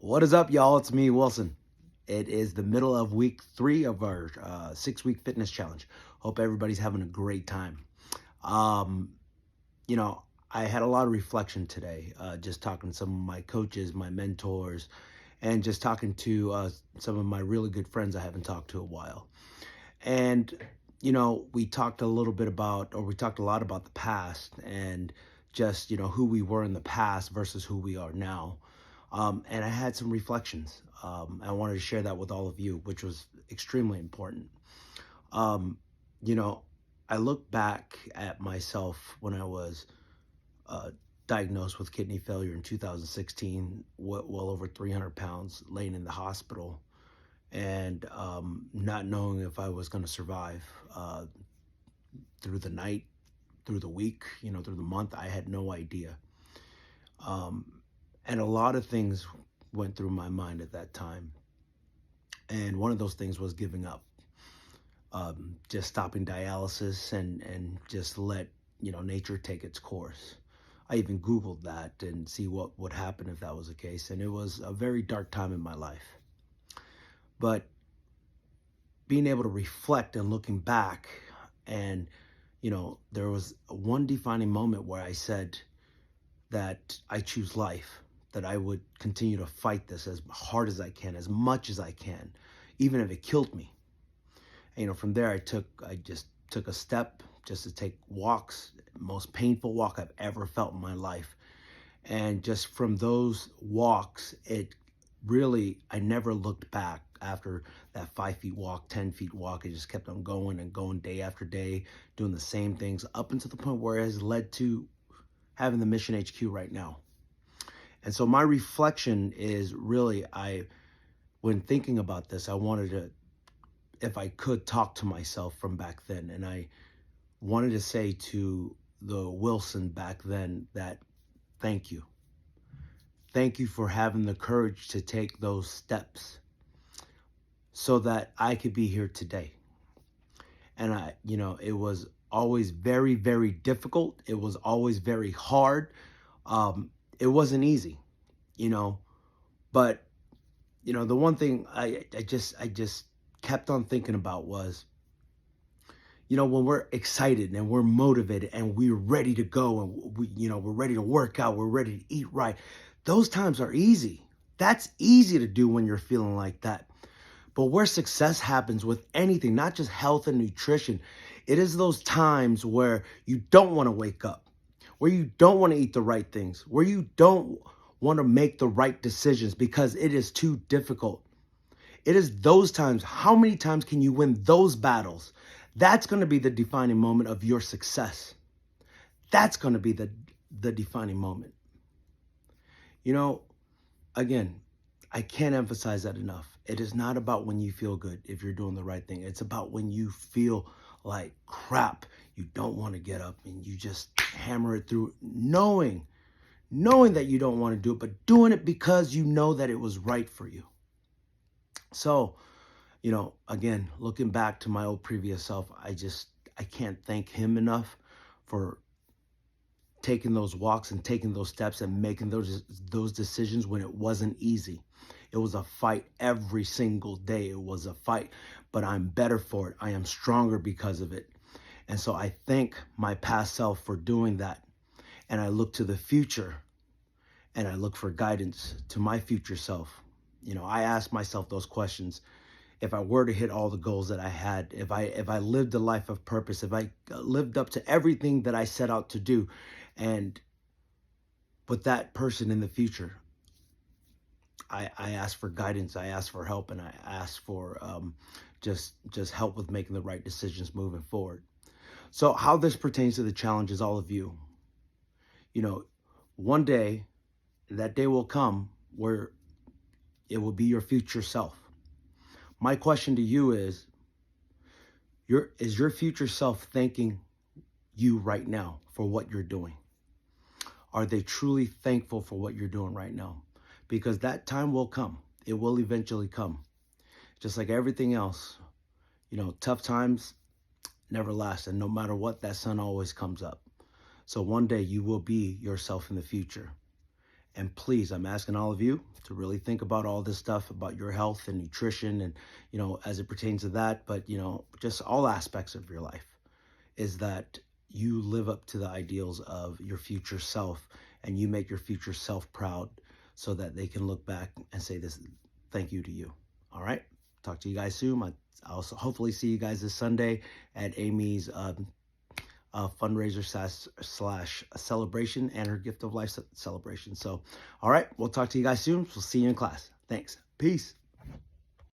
What is up, y'all? It's me, Wilson. It is the middle of week 3 of our 6-week fitness challenge. Hope everybody's having a great time. Um, you know, I had a lot of reflection today, just talking to some of my coaches, my mentors, and just talking to some of my really good friends I haven't talked to in a while. And, we talked a little bit about, or we talked a lot about the past and just, who we were in the past versus who we are now. And I had some reflections. I wanted to share that with all of you, which was extremely important. Um, you know, I look back at myself when I was uh, diagnosed with kidney failure in 2016, well over 300 pounds, laying in the hospital, and not knowing if I was going to survive through the night, through the week, through the month. I had no idea. Um, and a lot of things went through my mind at that time. And one of those things was giving up, just stopping dialysis and just let, nature take its course. I even Googled that and see what would happen if that was the case. And it was a very dark time in my life. But being able to reflect and looking back, and, there was one defining moment where I said that I choose life, that I would continue to fight this as hard as I can, as much as I can, even if it killed me. And, from there, I just took a step just to take walks, most painful walk I've ever felt in my life. And just from those walks, it really, I never looked back after that 5 feet walk, 10 feet walk. I just kept on going and going day after day, doing the same things up until the point where it has led to having the Mission HQ right now. And so my reflection is really, when thinking about this, I wanted to, if I could, talk to myself from back then. And I wanted to say to the Wilson back then that thank you. Thank you for having the courage to take those steps so that I could be here today. And it was always very, very difficult. It was always very hard. It wasn't easy, but the one thing I just kept on thinking about was, when we're excited and we're motivated and we're ready to go and we're ready to work out, we're ready to eat right. Those times are easy. That's easy to do when you're feeling like that. But where success happens with anything, not just health and nutrition, it is those times where you don't want to wake up, where you don't want to eat the right things, where you don't want to make the right decisions because it is too difficult. It is those times. How many times can you win those battles? That's going to be the defining moment of your success. That's going to be the defining moment. Again, I can't emphasize that enough. It is not about when you feel good if you're doing the right thing. It's about when you feel like crap, you don't want to get up and you just hammer it through, knowing that you don't want to do it, but doing it because you know that it was right for you. So, again, looking back to my old previous self, I can't thank him enough for taking those walks and taking those steps and making those decisions when it wasn't easy. It was a fight every single day. It was a fight, but I'm better for it. I am stronger because of it. And so I thank my past self for doing that. And I look to the future and I look for guidance to my future self. I ask myself those questions. If I were to hit all the goals that I had, if I lived a life of purpose, if I lived up to everything that I set out to do, and with that person in the future, I ask for guidance, I ask for help, and I ask for just help with making the right decisions moving forward. So how this pertains to the challenge is all of you. One day, that day will come where it will be your future self. My question to you is your future self thanking you right now for what you're doing? Are they truly thankful for what you're doing right now? Because that time will come. It will eventually come. Just like everything else, tough times never last. And no matter what, that sun always comes up. So one day you will be yourself in the future. And please, I'm asking all of you to really think about all this stuff about your health and nutrition and, as it pertains to that, but, just all aspects of your life, is that you live up to the ideals of your future self and you make your future self proud so that they can look back and say this, thank you to you. All right. Talk to you guys soon. I'll hopefully see you guys this Sunday at Amy's fundraiser slash celebration and her gift of life celebration. So, all right, we'll talk to you guys soon. We'll see you in class. Thanks. Peace.